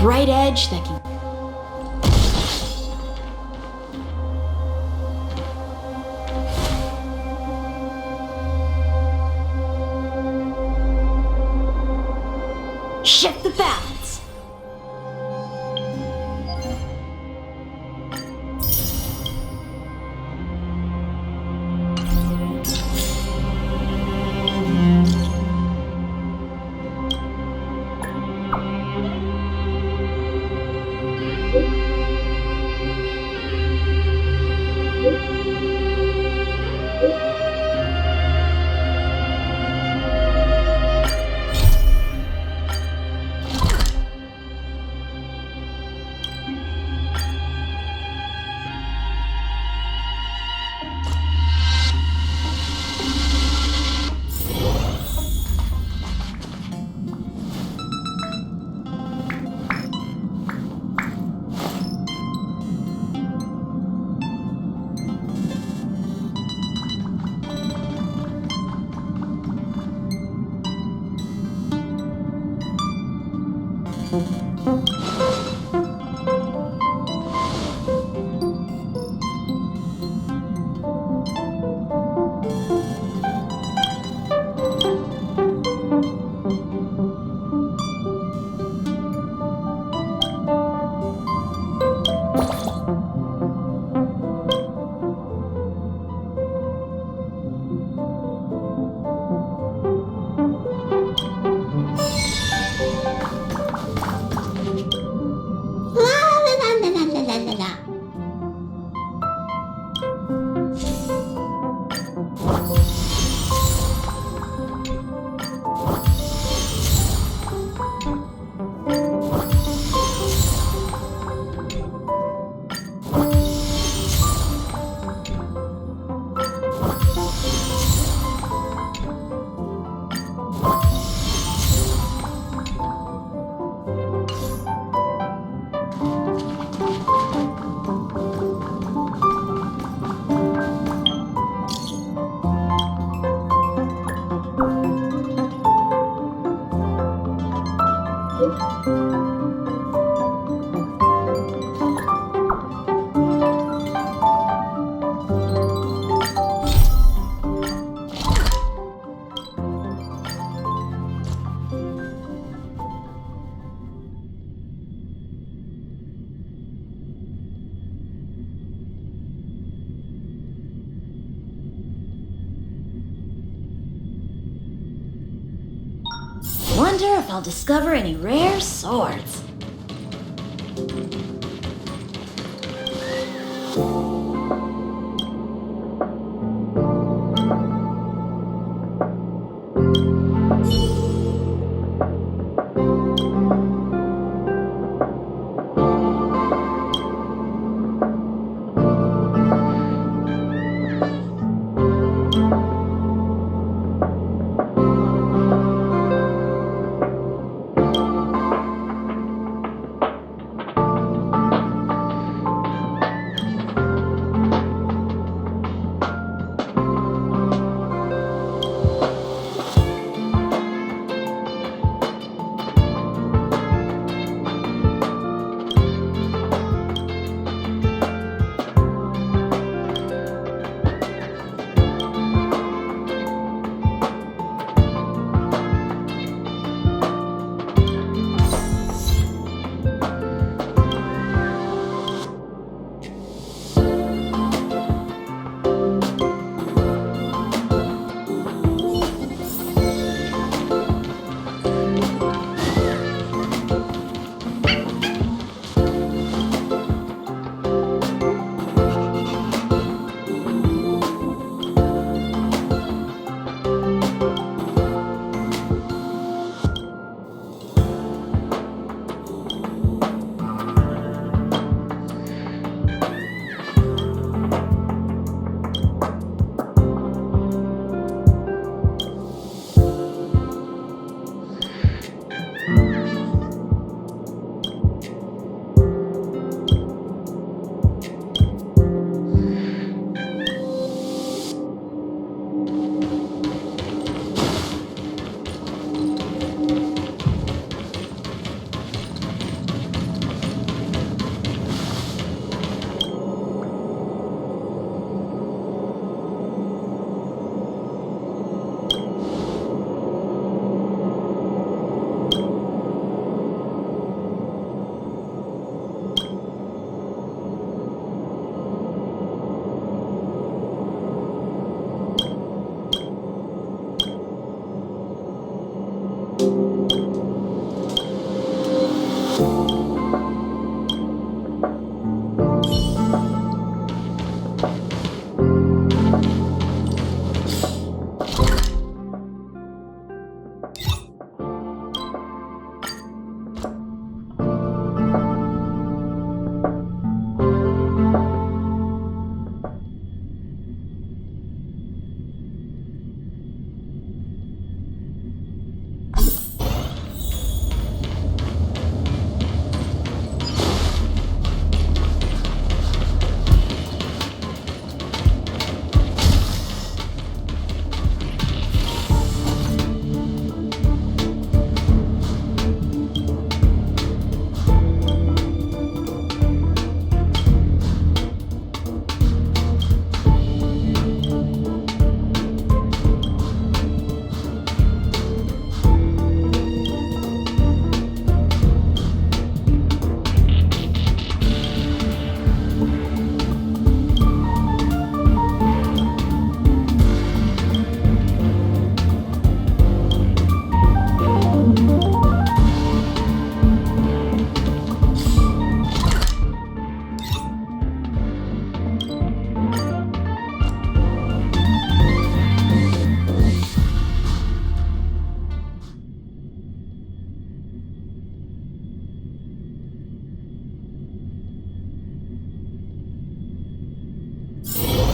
bright edge that can... shift the balance. Wonder if I'll discover any rare swords.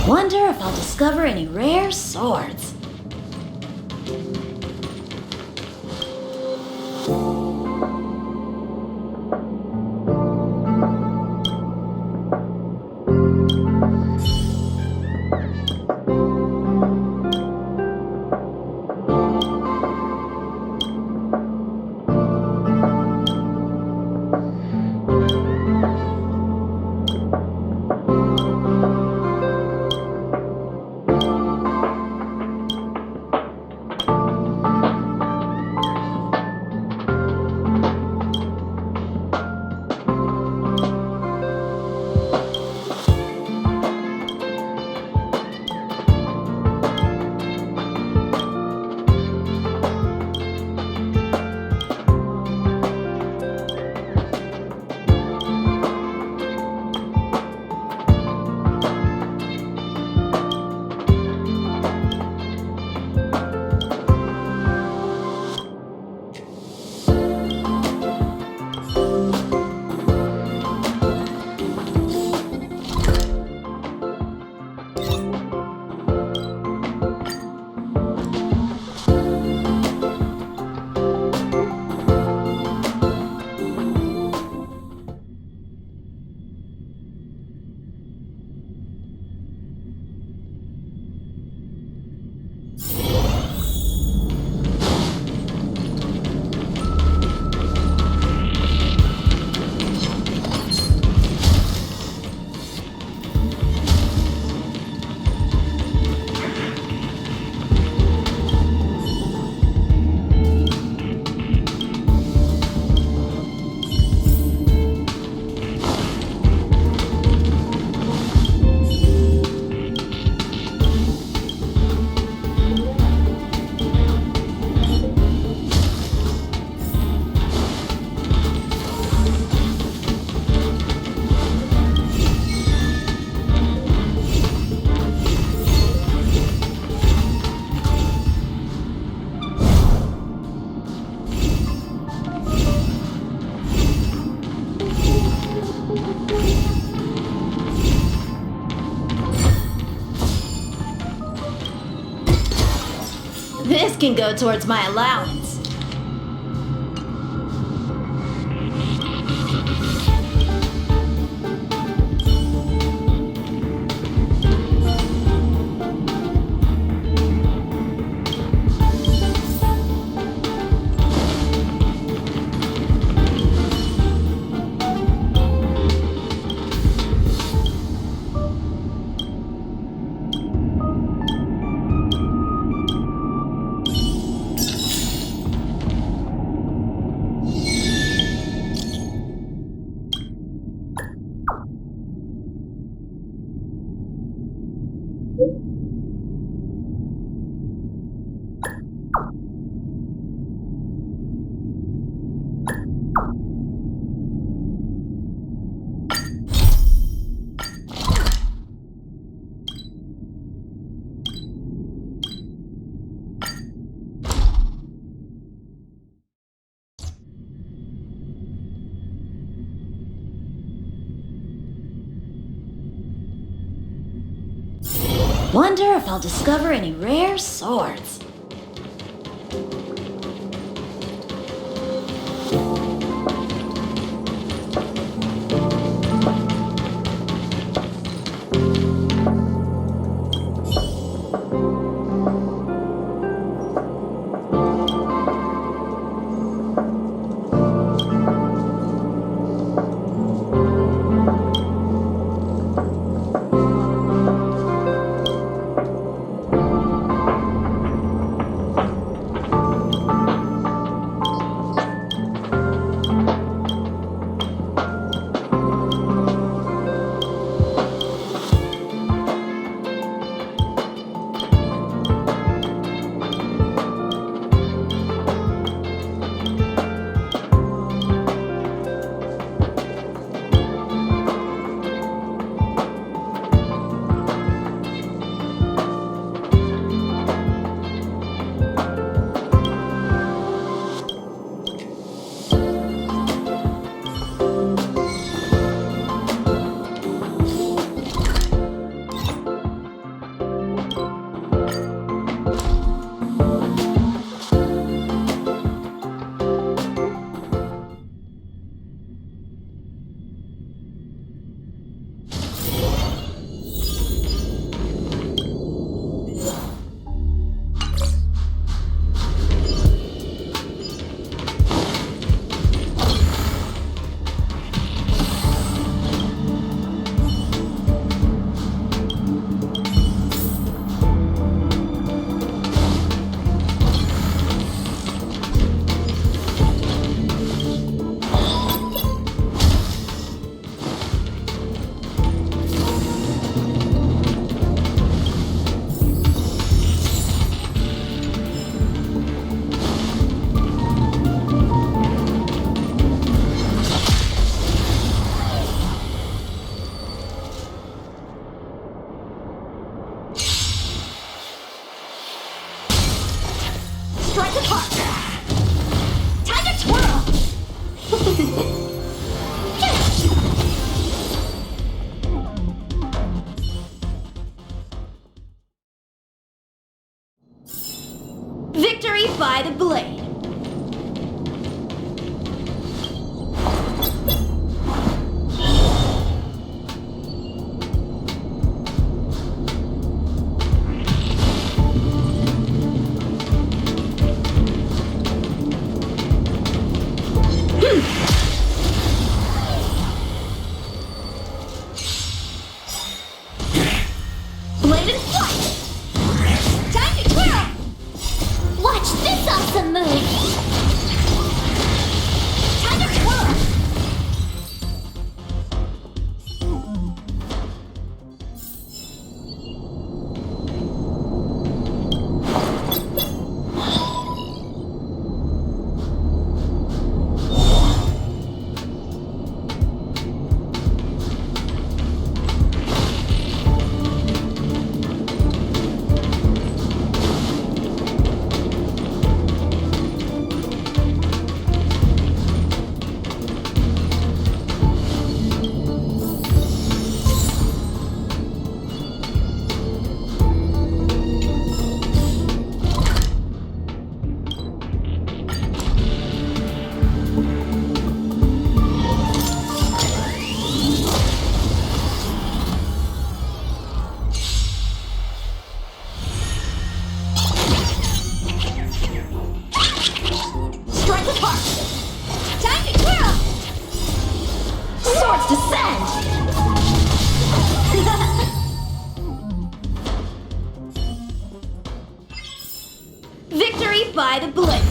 Wonder if I'll discover any rare swords. This can go towards my allowance. Wonder if I'll discover any rare swords. swords descend! Victory by the blade!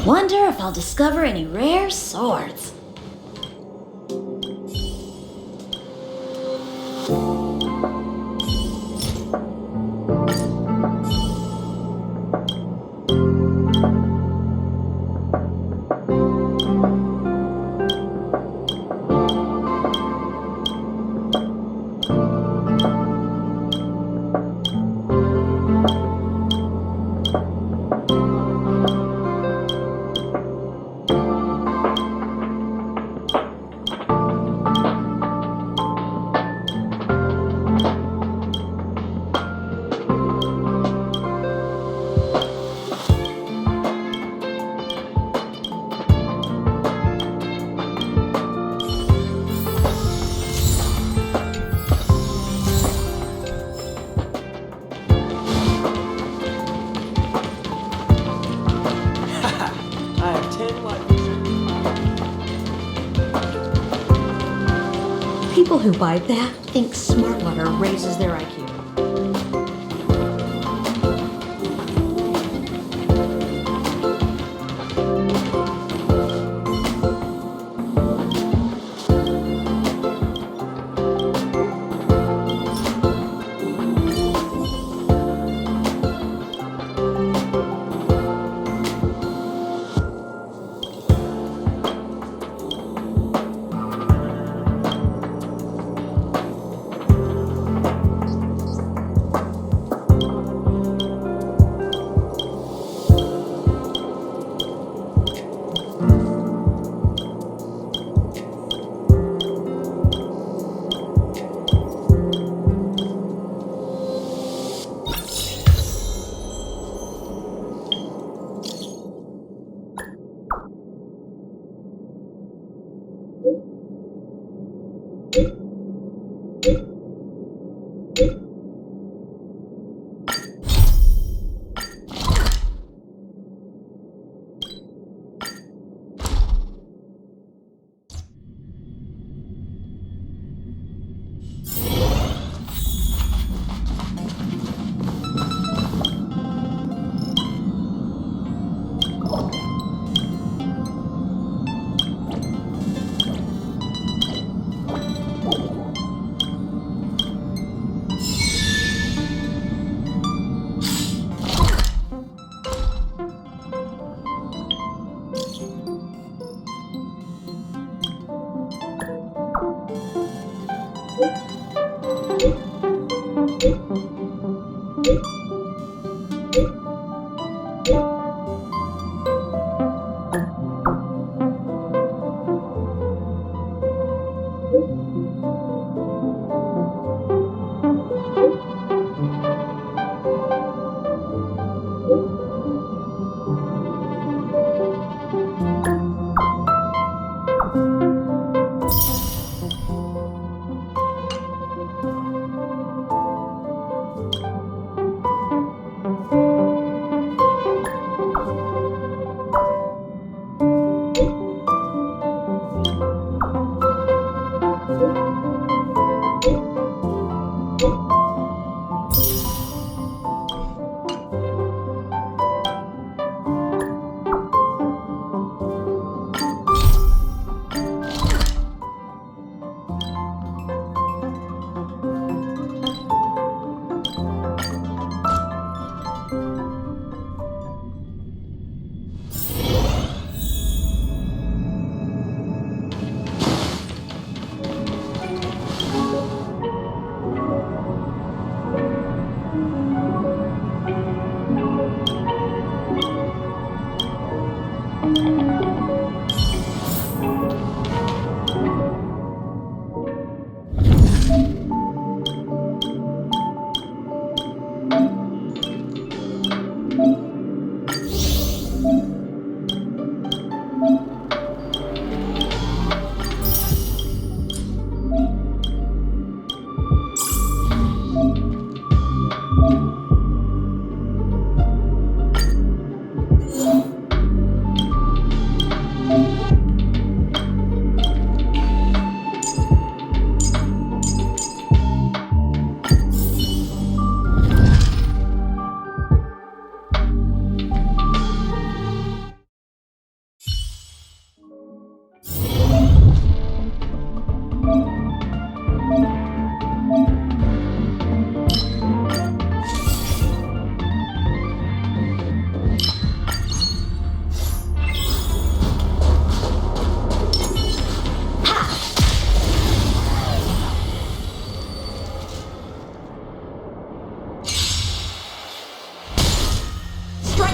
Wonder if I'll discover any rare swords. People who buy that think smart water raises their IQ.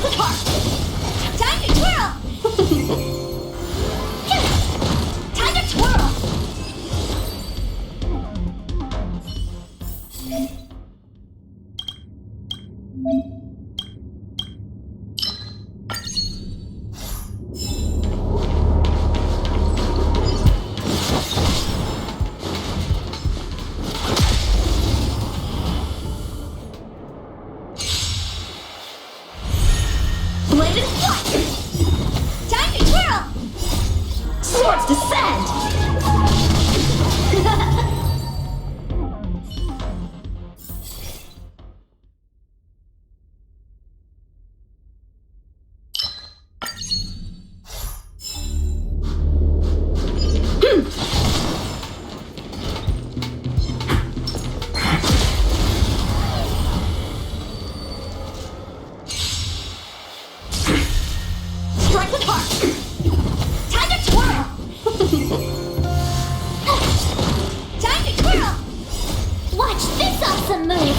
Strike apart! Time to twirl! Time to twirl! Blade and flight! Time to twirl! Swords descend! Strike apart! Time to twirl! Time to twirl! Watch this awesome move!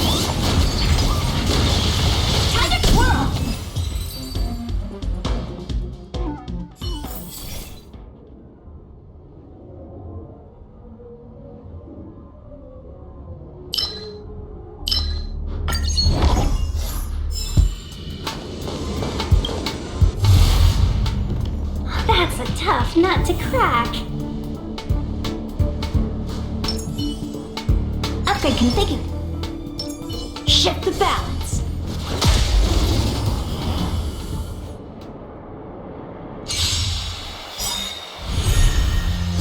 Time to twirl! That's a tough nut to crack. Upgrade configured. Shift the balance.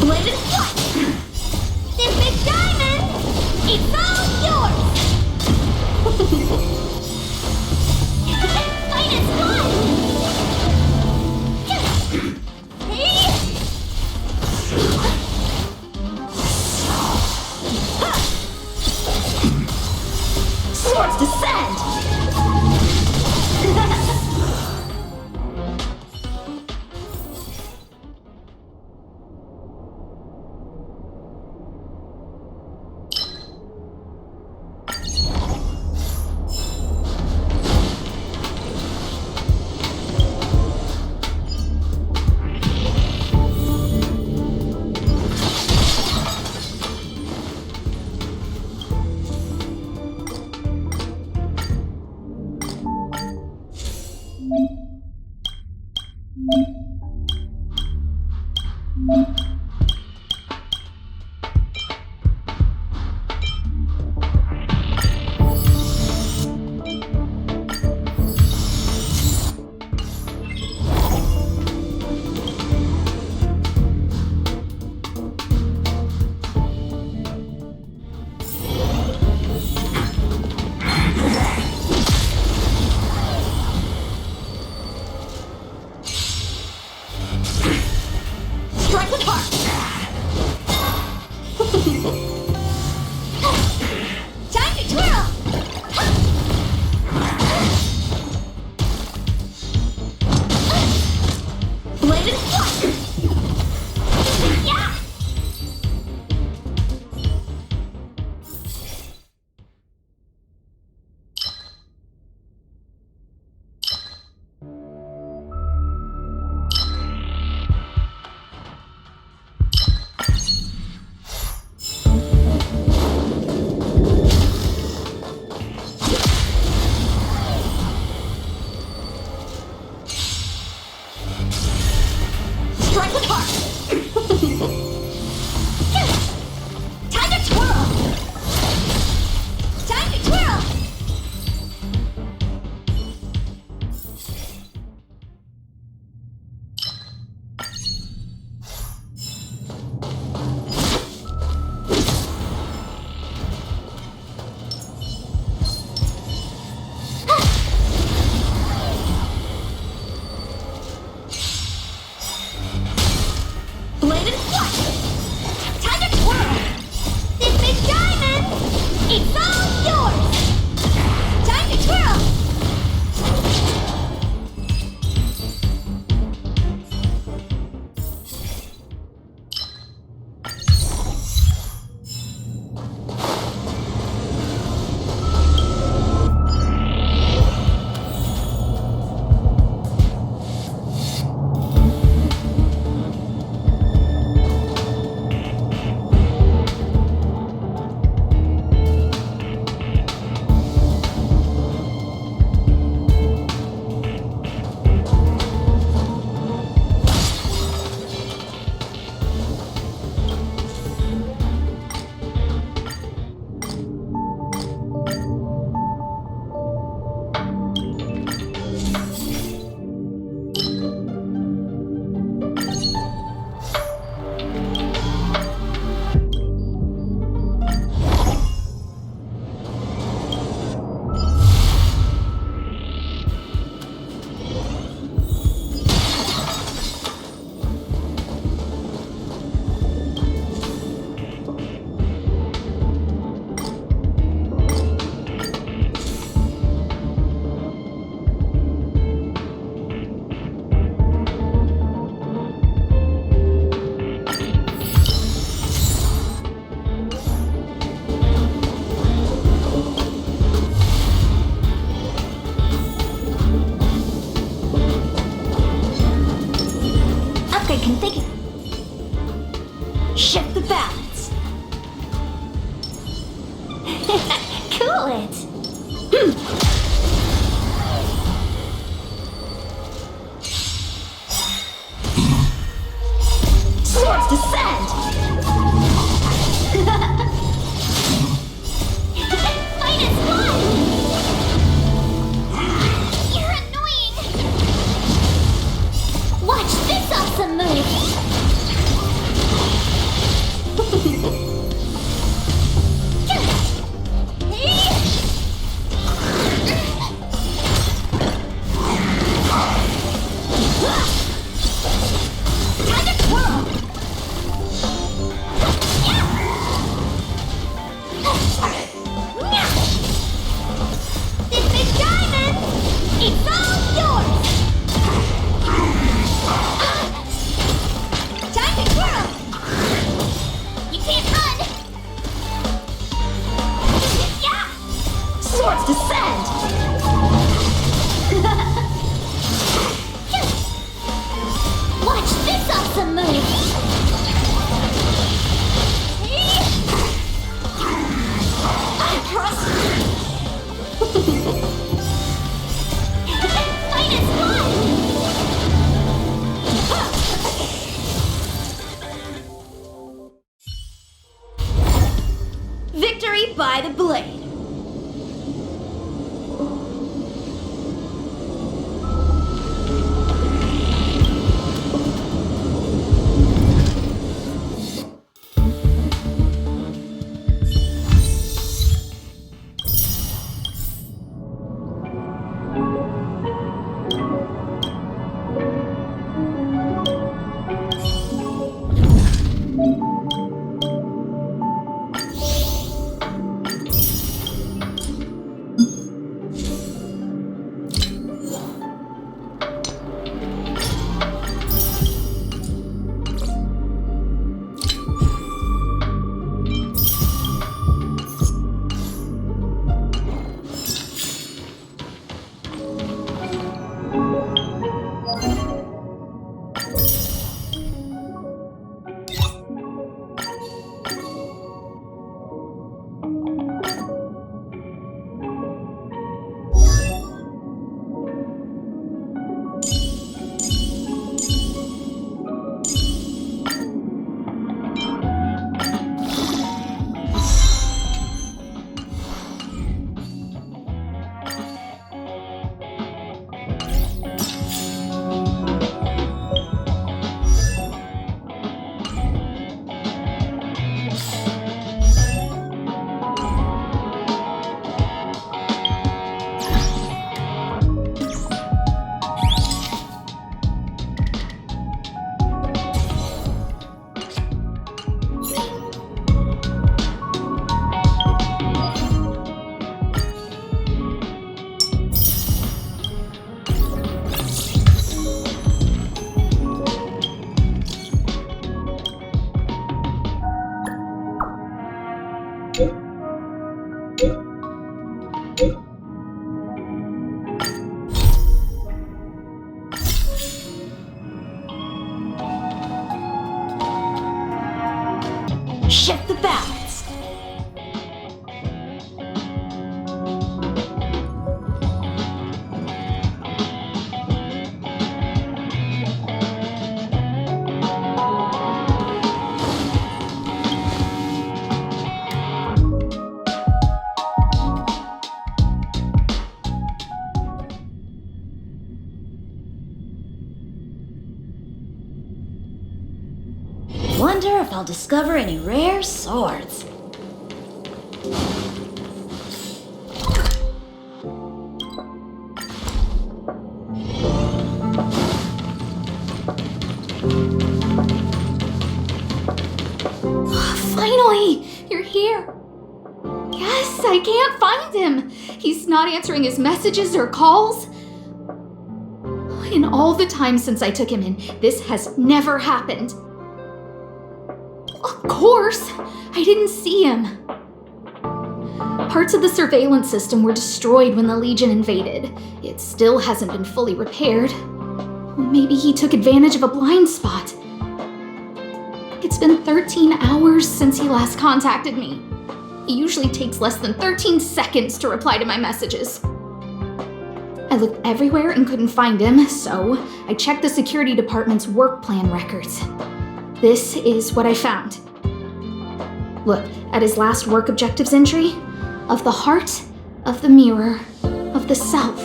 Blade and flight. This big diamond, it's all yours. Fight is fun. Swords descend! Swords descend! Fight is one! You're annoying! Watch this awesome move! Time to twirl! This big diamond! It's all yours! Time to twirl! You can't run! Yeah! Swords descend! Watch this awesome move! I trust you! Fight is one! Victory by the blade! Shift the balance. Wonder if I'll discover any rare swords. Finally! You're here! Yes, I can't find him! He's not answering his messages or calls. In all the time since I took him in, this has never happened. Of course! I didn't see him. Parts of the surveillance system were destroyed when the Legion invaded. It still hasn't been fully repaired. Maybe he took advantage of a blind spot. It's been 13 hours since he last contacted me. He usually takes less than 13 seconds to reply to my messages. I looked everywhere and couldn't find him, so I checked the security department's work plan records. This is what I found. Look at his last work objectives entry. Of the heart, of the mirror, of the self.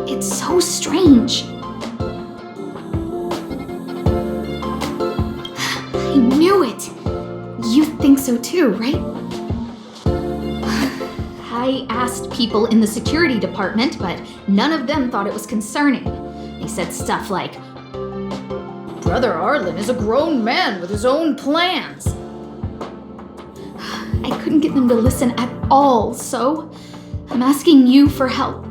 It's so strange. I knew it. You think so too, right? I asked people in the security department, but none of them thought it was concerning. They said stuff like, "Brother Arlen is a grown man with his own plans." I couldn't get them to listen at all, so I'm asking you for help.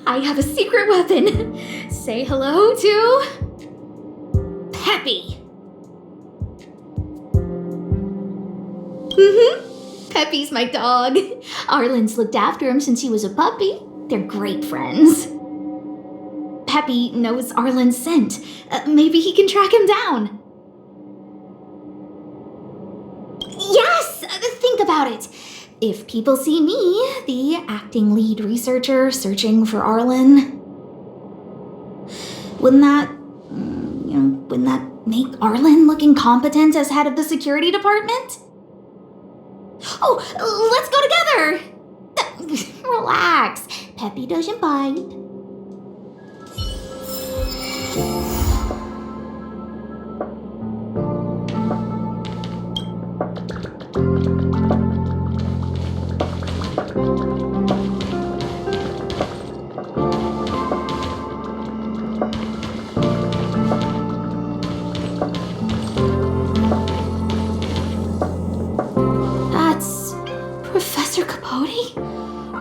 I have a secret weapon. Say hello to Peppy. Peppy's my dog. Arlen's looked after him since he was a puppy. They're great friends. Peppy knows Arlen's scent. Maybe he can track him down. Yes! Think about it. If people see me, the acting lead researcher searching for Arlen, wouldn't that make Arlen look incompetent as head of the security department? Oh, let's go together! Relax. Peppy doesn't bite.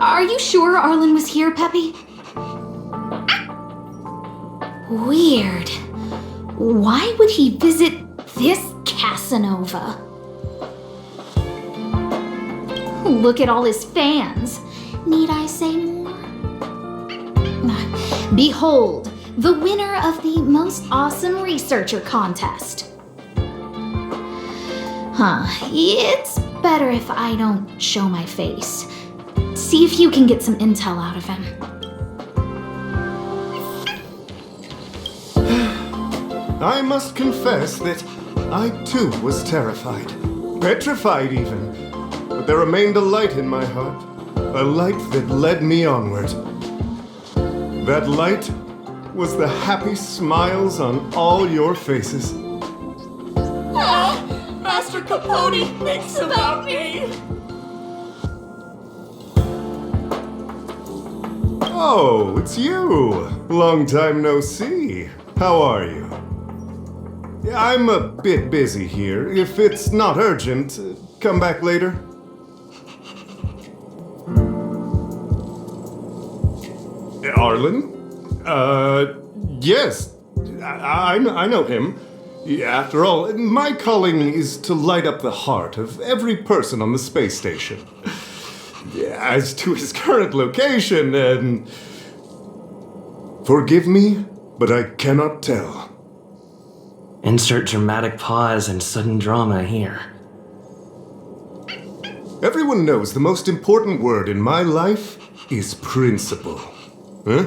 Are you sure Arlen was here, Peppy? Weird. Why would he visit this Casanova? Look at all his fans. Need I say more? Behold, the winner of the Most Awesome Researcher contest. It's better if I don't show my face. See if you can get some intel out of him. I must confess that I too was terrified. Petrified even. But there remained a light in my heart. A light that led me onward. That light was the happy smiles on all your faces. Master Capote thinks about me! Oh, it's you! Long time no see. How are you? I'm a bit busy here. If it's not urgent, come back later. Arlen? Yes. I know him. After all, my calling is to light up the heart of every person on the space station. As to his current location, forgive me, but I cannot tell. Insert dramatic pause and sudden drama here. Everyone knows the most important word in my life is principle. Huh?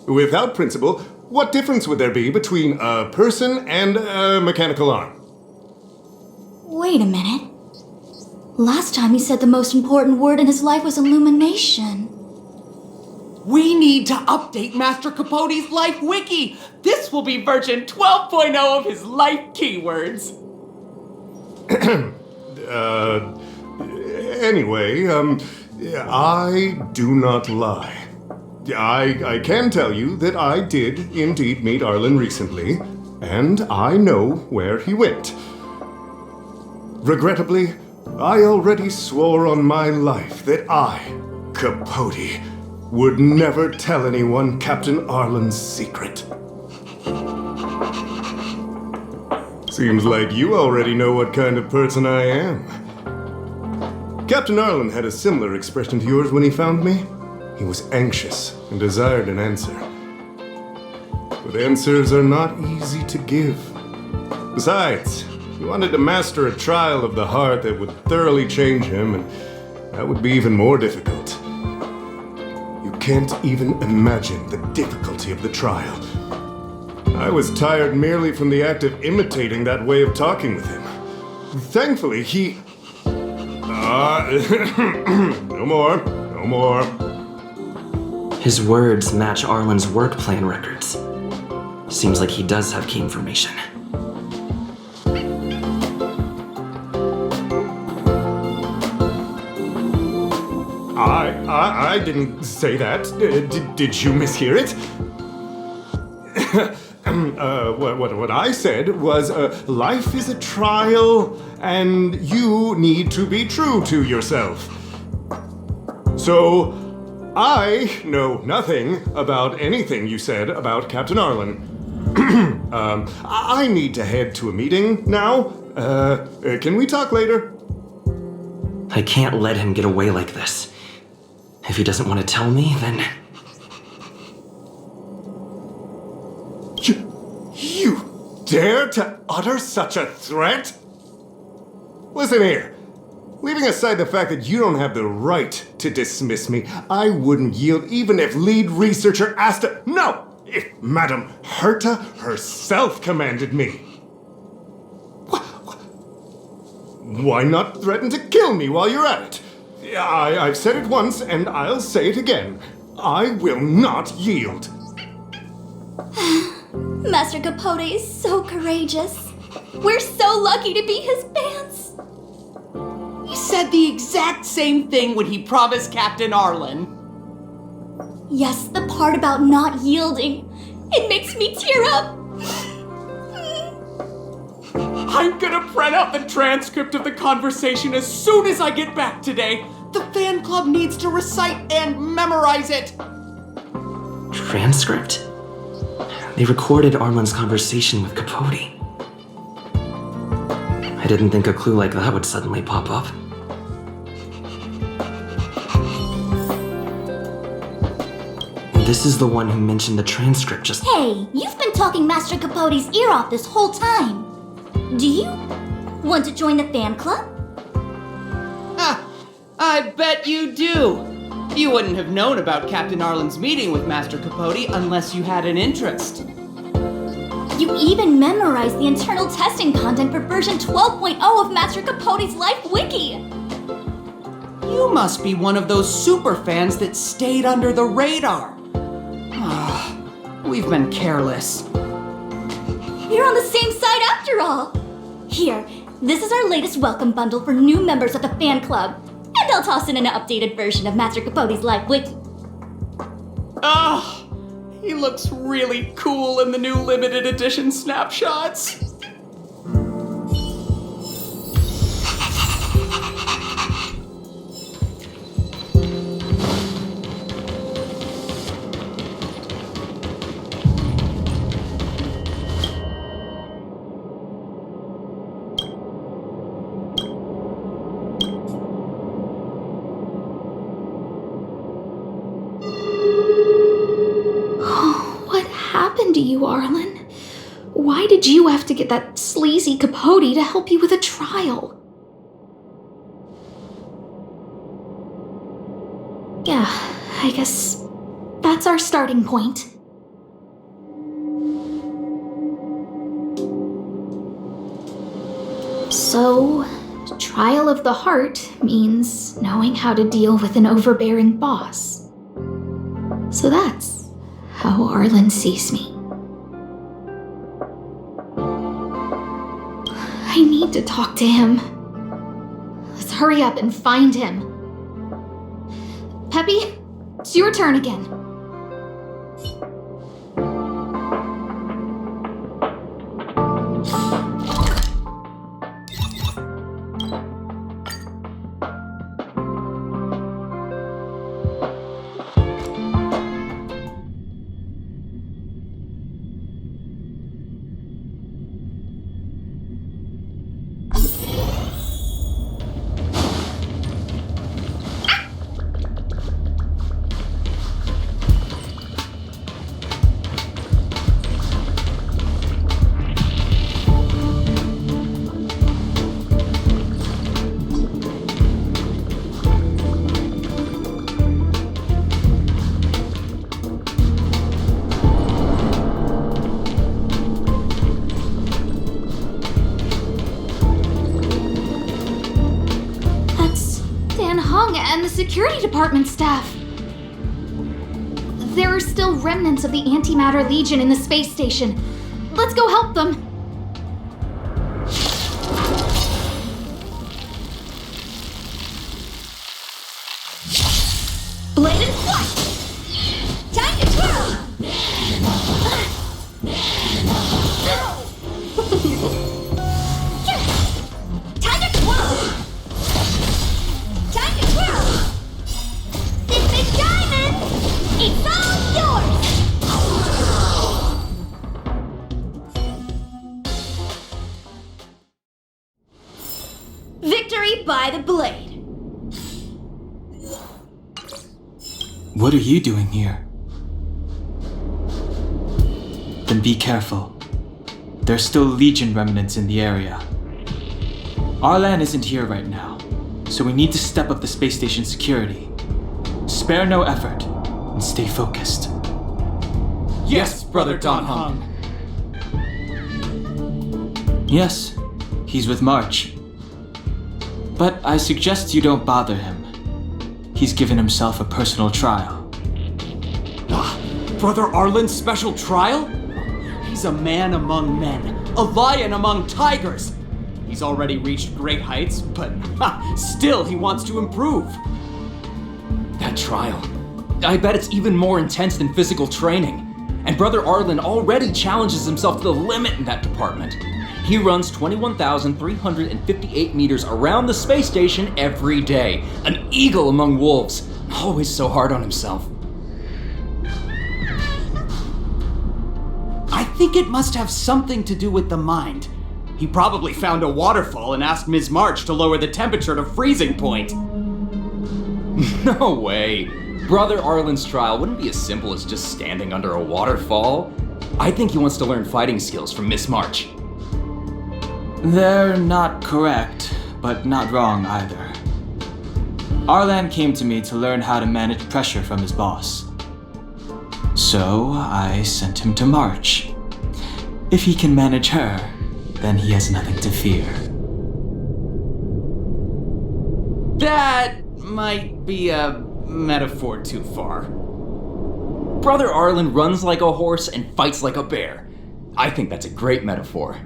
Without principle, what difference would there be between a person and a mechanical arm? Wait a minute. Last time he said the most important word in his life was illumination. We need to update Master Capote's Life Wiki! This will be version 12.0 of his life keywords! Anyway, I do not lie. I can tell you that I did indeed meet Arlen recently, and I know where he went. Regrettably, I already swore on my life that I, Capote, would never tell anyone Captain Arlen's secret. Seems like you already know what kind of person I am. Captain Arlen had a similar expression to yours when he found me. He was anxious and desired an answer. but answers are not easy to give. Besides, he wanted to master a trial of the heart that would thoroughly change him, and that would be even more difficult. You can't even imagine the difficulty of the trial. I was tired merely from the act of imitating that way of talking with him. Thankfully, he... no more. No more. His words match Arlen's work plan records. Seems like he does have key information. I didn't say that. Did you mishear it? What I said was, life is a trial, and you need to be true to yourself. So, I know nothing about anything you said about Captain Arlen. I need to head to a meeting now. Can we talk later? I can't let him get away like this. If he doesn't want to tell me, then... You dare to utter such a threat? Listen here. Leaving aside the fact that you don't have the right to dismiss me, I wouldn't yield even if lead researcher Asta... No! If Madame Herta herself commanded me. Why not threaten to kill me while you're at it? I've said it once, and I'll say it again. I will not yield. Master Capote is so courageous. We're so lucky to be his fans. He said the exact same thing when he promised Captain Arlen. Yes, the part about not yielding. It makes me tear up. I'm gonna print out the transcript of the conversation as soon as I get back today. The fan club needs to recite and memorize it. Transcript? They recorded Arlen's conversation with Capote. I didn't think a clue like that would suddenly pop up. This is the one who mentioned the transcript just... Hey, you've been talking Master Capote's ear off this whole time. Do you want to join the fan club? I bet you do. You wouldn't have known about Captain Arlen's meeting with Master Capote unless you had an interest. You even memorized the internal testing content for version 12.0 of Master Capote's Life Wiki. You must be one of those super fans that stayed under the radar. We've been careless. You're on the same side after all. Here, this is our latest welcome bundle for new members of the fan club. And I'll toss in an updated version of Master Capote's Life Wiki. He looks really cool in the new limited edition snapshots. To you, Arlen? Why did you have to get that sleazy Capote to help you with a trial? Yeah, I guess that's our starting point. So, trial of the heart means knowing how to deal with an overbearing boss. So that's how Arlen sees me. I need to talk to him. Let's hurry up and find him. Peppy, it's your turn again. Hong and the security department staff. There are still remnants of the Antimatter Legion in the space station. Let's go help them. Blade and flight! Time to twirl! Time to twirl! Time to twirl! This big diamond! It's all yours! Victory by the blade. What are you doing here? Then be careful. There's still Legion remnants in the area. Arlan isn't here right now, so we need to step up the space station security. Spare no effort, and stay focused. Yes, Brother Don Hung. Yes, he's with March. But I suggest you don't bother him. He's given himself a personal trial. Brother Arlen's special trial? He's a man among men, a lion among tigers. He's already reached great heights, but still he wants to improve. That trial. I bet it's even more intense than physical training. And Brother Arlen already challenges himself to the limit in that department. He runs 21,358 meters around the space station every day. An eagle among wolves. Always so hard on himself. I think it must have something to do with the mind. He probably found a waterfall and asked Ms. March to lower the temperature to freezing point. No way. Brother Arlen's trial wouldn't be as simple as just standing under a waterfall. I think he wants to learn fighting skills from Miss March. They're not correct, but not wrong either. Arlan came to me to learn how to manage pressure from his boss. So I sent him to March. If he can manage her, then he has nothing to fear. That might be a metaphor too far. Brother Arlen runs like a horse and fights like a bear. I think that's a great metaphor.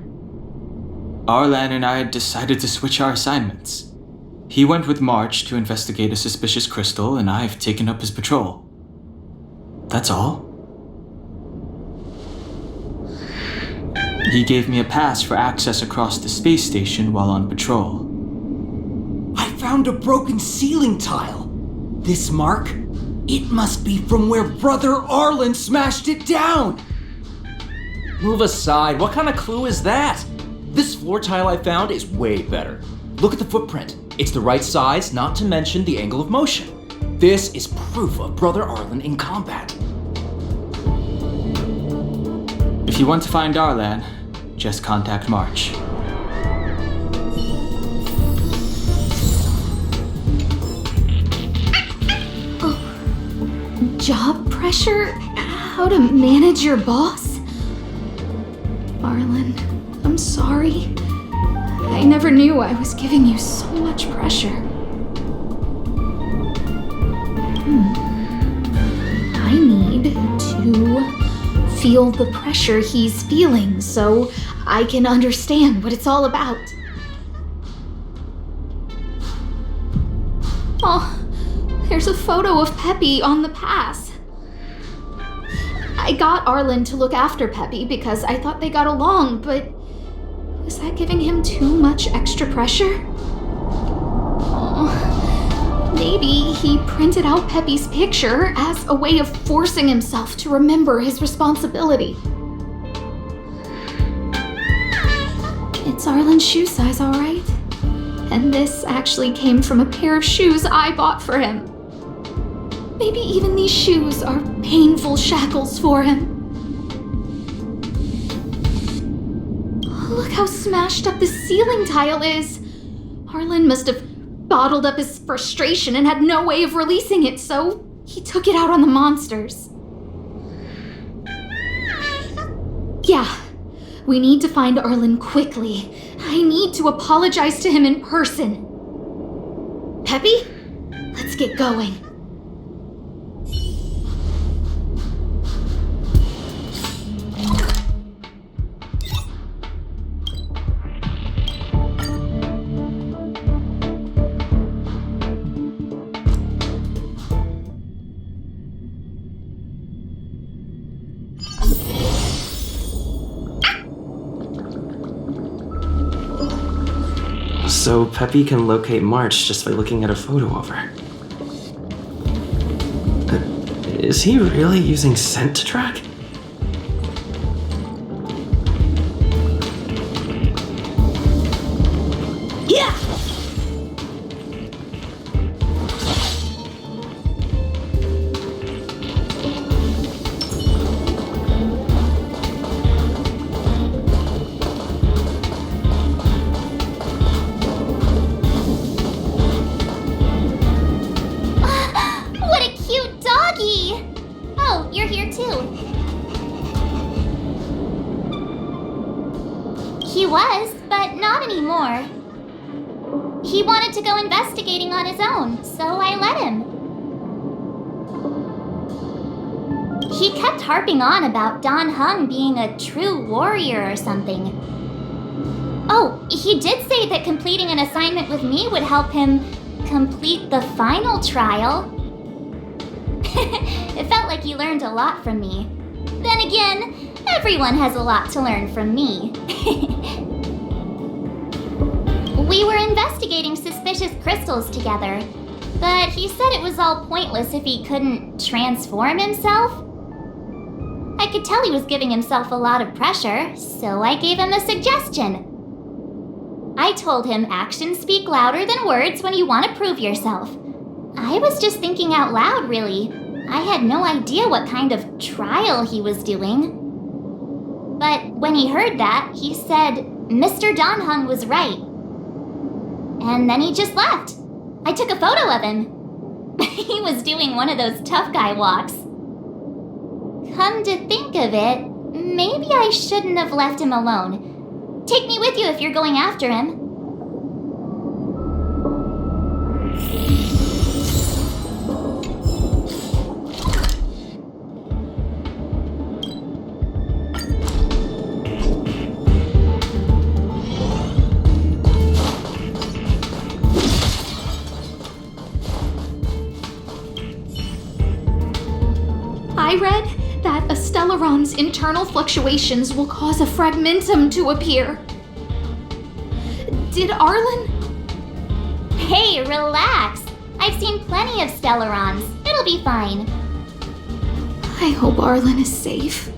Arlan and I decided to switch our assignments. He went with March to investigate a suspicious crystal, and I've taken up his patrol. That's all. He gave me a pass for access across the space station while on patrol. I found a broken ceiling tile. This mark? It must be from where Brother Arlen smashed it down. Move aside, what kind of clue is that? This floor tile I found is way better. Look at the footprint. It's the right size, not to mention the angle of motion. This is proof of Brother Arlen in combat. If you want to find Arlan, just contact March. Job pressure? How to manage your boss? Arlen, I'm sorry. I never knew I was giving you so much pressure. I need to feel the pressure he's feeling so I can understand what it's all about. Oh, there's a photo of Peppy on the pass. I got Arlen to look after Peppy because I thought they got along, but was that giving him too much extra pressure? Oh, maybe he printed out Peppy's picture as a way of forcing himself to remember his responsibility. It's Arlen's shoe size, all right? And this actually came from a pair of shoes I bought for him. Maybe even these shoes are painful shackles for him. Look how smashed up the ceiling tile is. Arlen must have bottled up his frustration and had no way of releasing it, so he took it out on the monsters. Yeah, we need to find Arlen quickly. I need to apologize to him in person. Peppy? Let's get going. So Peppy can locate March just by looking at a photo of her. Is he really using scent to track? Yeah! What a cute doggy! Oh, you're here too. He was, but not anymore. He wanted to go investigating on his own, so I let him. He kept harping on about Dan Heng being a true warrior or something. Oh, he did say that completing an assignment with me would help him complete the final trial. It felt like he learned a lot from me. Then again, everyone has a lot to learn from me. We were investigating suspicious crystals together, but he said it was all pointless if he couldn't transform himself. I could tell he was giving himself a lot of pressure, so I gave him a suggestion. I told him actions speak louder than words when you want to prove yourself. I was just thinking out loud, really. I had no idea what kind of trial he was doing. But when he heard that, he said Mr. Dan Heng was right. And then he just left. I took a photo of him. He was doing one of those tough guy walks. Come to think of it, maybe I shouldn't have left him alone. Take me with you if you're going after him. I read that a Stellaron's internal fluctuations will cause a fragmentum to appear. Did Arlen? Hey, relax. I've seen plenty of Stellarons. It'll be fine. I hope Arlen is safe.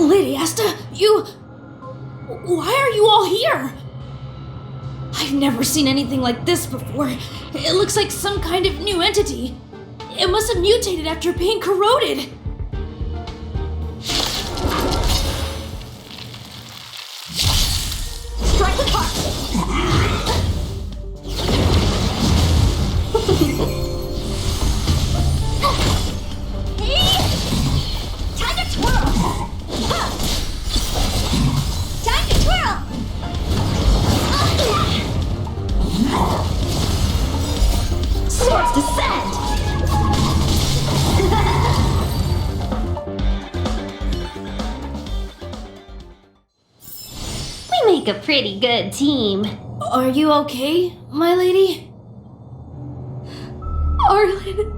Lady Asta, you... Why are you all here? I've never seen anything like this before. It looks like some kind of new entity. It must have mutated after being corroded. Strike the part! Swords descend! We make a pretty good team. Are you okay, my lady? Arlen,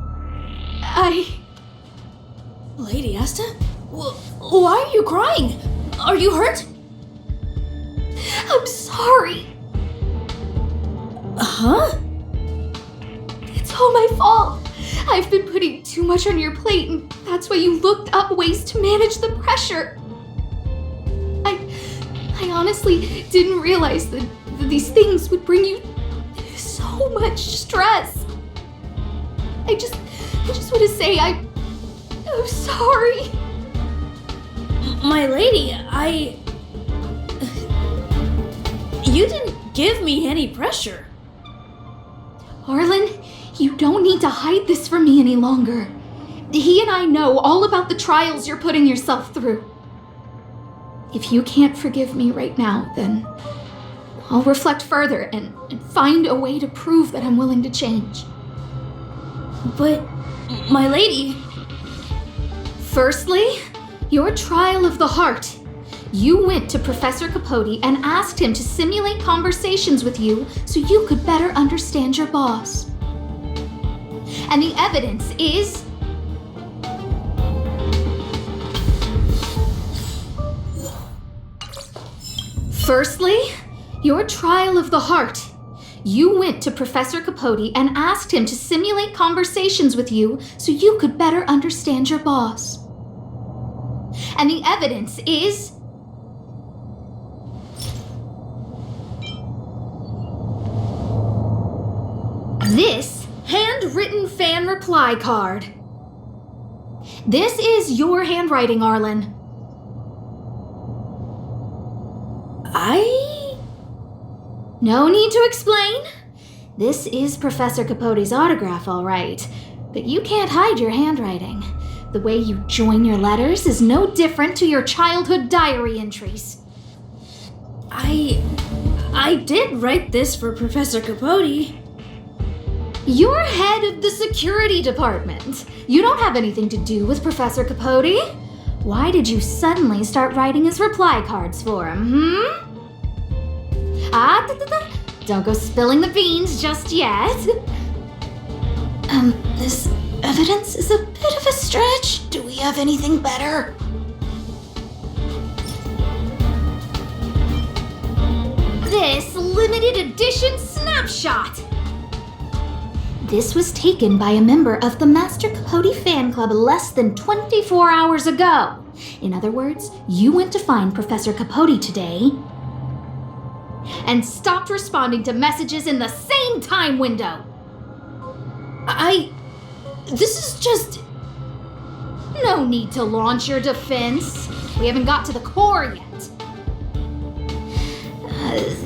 Lady Asta? Why are you crying? Are you hurt? I'm sorry. Huh? It's all my fault. I've been putting too much on your plate, and that's why you looked up ways to manage the pressure. I honestly didn't realize that these things would bring you so much stress. I just want to say I'm sorry. My lady, You didn't give me any pressure. Arlen, you don't need to hide this from me any longer. He and I know all about the trials you're putting yourself through. If you can't forgive me right now, then I'll reflect further and find a way to prove that I'm willing to change. But, my lady... Firstly, your trial of the heart. You went to Professor Capote and asked him to simulate conversations with you so you could better understand your boss. And the evidence is... Firstly, your trial of the heart. You went to Professor Capote and asked him to simulate conversations with you so you could better understand your boss. And the evidence is... this handwritten fan reply card. This is your handwriting, Arlen. No need to explain. This is Professor Capote's autograph, all right. But you can't hide your handwriting. The way you join your letters is no different to your childhood diary entries. I did write this for Professor Capote. You're head of the security department. You don't have anything to do with Professor Capote. Why did you suddenly start writing his reply cards for him, Don't go spilling the beans just yet. This evidence is a bit of a stretch. Do we have anything better? This limited edition snapshot. This was taken by a member of the Master Capote fan club less than 24 hours ago. In other words, you went to find Professor Capote today and stopped responding to messages in the same time window. This is just... No need to launch your defense. We haven't got to the core yet.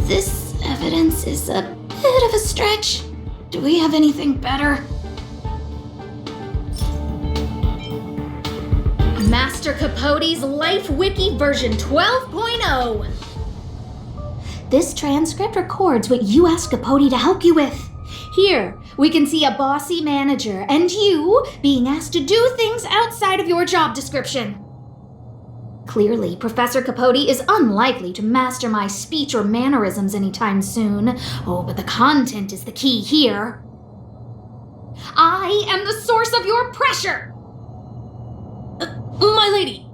This evidence is a bit of a stretch. Do we have anything better? Master Capote's Life Wiki version 12.0. This transcript records what you asked Capote to help you with. Here, we can see a bossy manager and you being asked to do things outside of your job description. Clearly, Professor Capote is unlikely to master my speech or mannerisms anytime soon. Oh, but the content is the key here. I am the source of your pressure! My lady,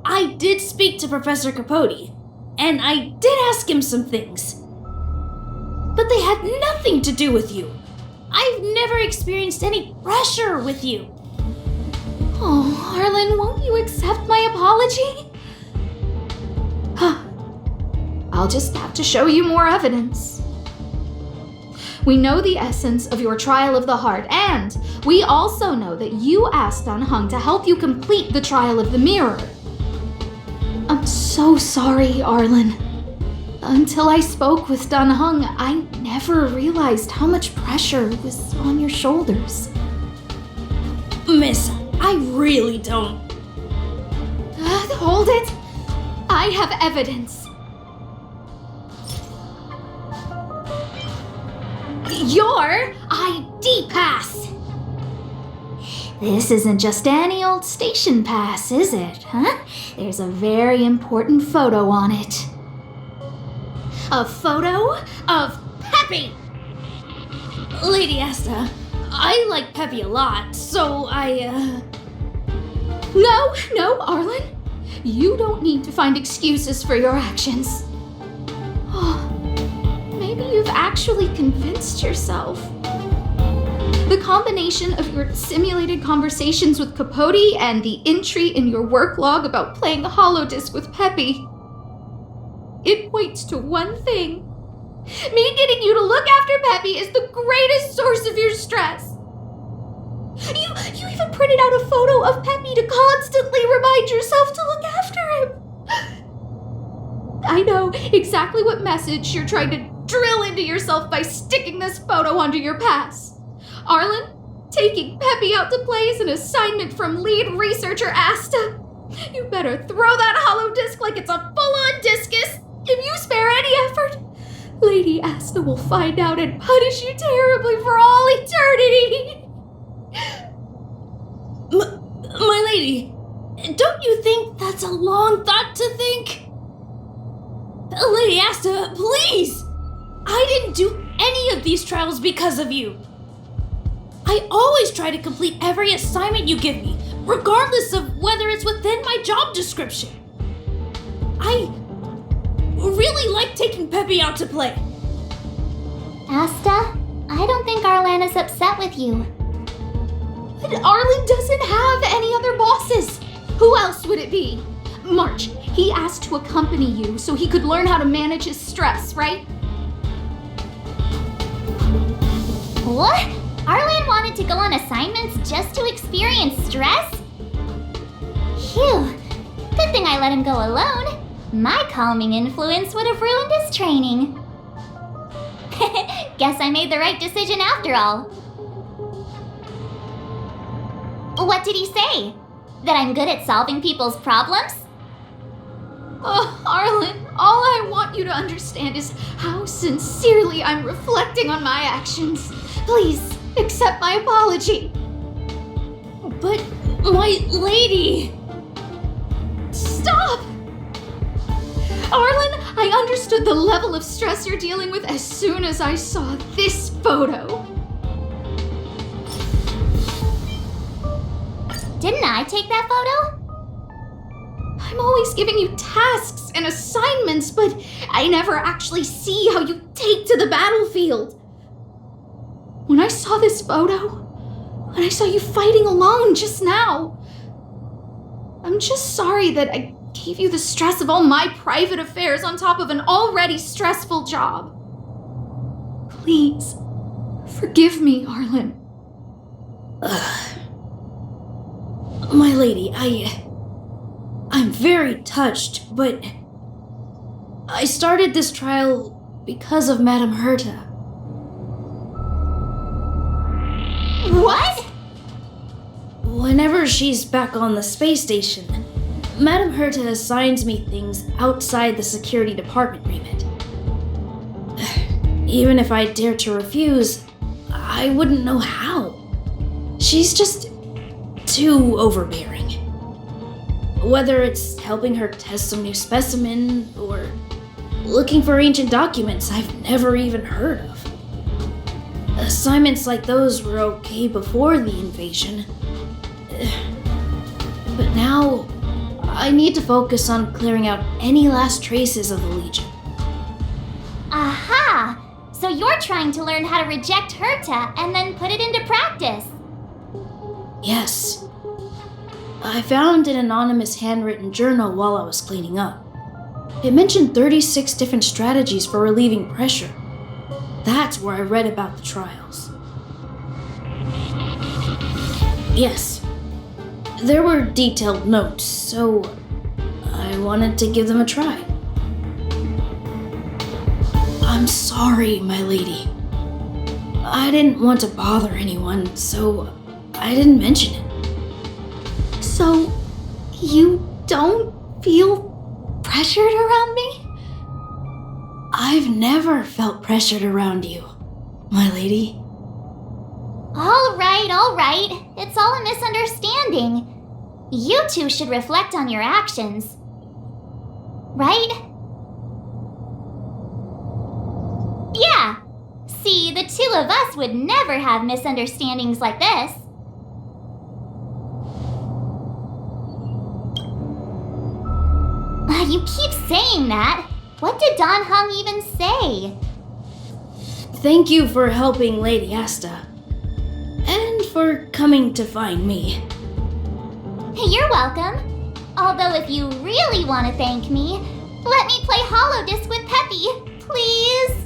I did speak to Professor Capote, and I did ask him some things. But they had nothing to do with you. I've never experienced any pressure with you. Oh, Arlen, won't you accept my apology? I'll just have to show you more evidence. We know the essence of your trial of the heart, and we also know that you asked Dunhung to help you complete the trial of the mirror. I'm so sorry, Arlen. Until I spoke with Dunhung, I never realized how much pressure was on your shoulders. Miss, I really don't. Hold it! I have evidence. Your ID pass! This isn't just any old station pass, is it, huh? There's a very important photo on it. A photo of Peppy! Lady Asta, I like Peppy a lot, so No, Arlen. You don't need to find excuses for your actions. Maybe you've actually convinced yourself. The combination of your simulated conversations with Capote and the entry in your work log about playing holodisc with Peppy, it points to one thing. Me getting you to look after Peppy is the greatest source of your stress. You even printed out a photo of Peppy to constantly remind yourself to look after him. I know exactly what message you're trying to drill into yourself by sticking this photo under your pass. Arlen, taking Peppy out to play is an assignment from lead researcher Asta. You better throw that hollow disc like it's a full-on discus. If you spare any effort, Lady Asta will find out and punish you terribly for all eternity. My lady, don't you think that's a long thought to think? Lady Asta, please! I didn't do any of these trials because of you. I always try to complete every assignment you give me, regardless of whether it's within my job description. I really like taking Peppy out to play. Asta, I don't think Arlan is upset with you. But Arlen doesn't have any other bosses. Who else would it be? March, he asked to accompany you so he could learn how to manage his stress, right? What? Arlan wanted to go on assignments just to experience stress? Phew. Good thing I let him go alone. My calming influence would have ruined his training. Guess I made the right decision after all. What did he say? That I'm good at solving people's problems? Oh, Arlen, all I want you to understand is how sincerely I'm reflecting on my actions. Please, accept my apology. But, my lady... Stop! Arlen, I understood the level of stress you're dealing with as soon as I saw this photo. Didn't I take that photo? I'm always giving you tasks and assignments, but I never actually see how you take to the battlefield. When I saw this photo, when I saw you fighting alone just now, I'm just sorry that I gave you the stress of all my private affairs on top of an already stressful job. Please, forgive me, Arlen. My lady, I'm very touched, but I started this trial because of Madame Herta. What? Whenever she's back on the space station, Madame Herta assigns me things outside the security department remit. Even if I dare to refuse, I wouldn't know how. She's just too overbearing. Whether it's helping her test some new specimen or looking for ancient documents I've never even heard of. Assignments like those were okay before the invasion. But now, I need to focus on clearing out any last traces of the Legion. Aha! So you're trying to learn how to reject Herta and then put it into practice. Yes. I found an anonymous handwritten journal while I was cleaning up. It mentioned 36 different strategies for relieving pressure. That's where I read about the trials. Yes. There were detailed notes, so I wanted to give them a try. I'm sorry, my lady. I didn't want to bother anyone, so I didn't mention it. So, you don't feel pressured around me? I've never felt pressured around you, my lady. All right. It's all a misunderstanding. You two should reflect on your actions. Right? Yeah. See, the two of us would never have misunderstandings like this. You keep saying that. What did Don Hung even say? Thank you for helping Lady Asta. And for coming to find me. You're welcome. Although if you really want to thank me, let me play Hollow Disc with Peppy, please.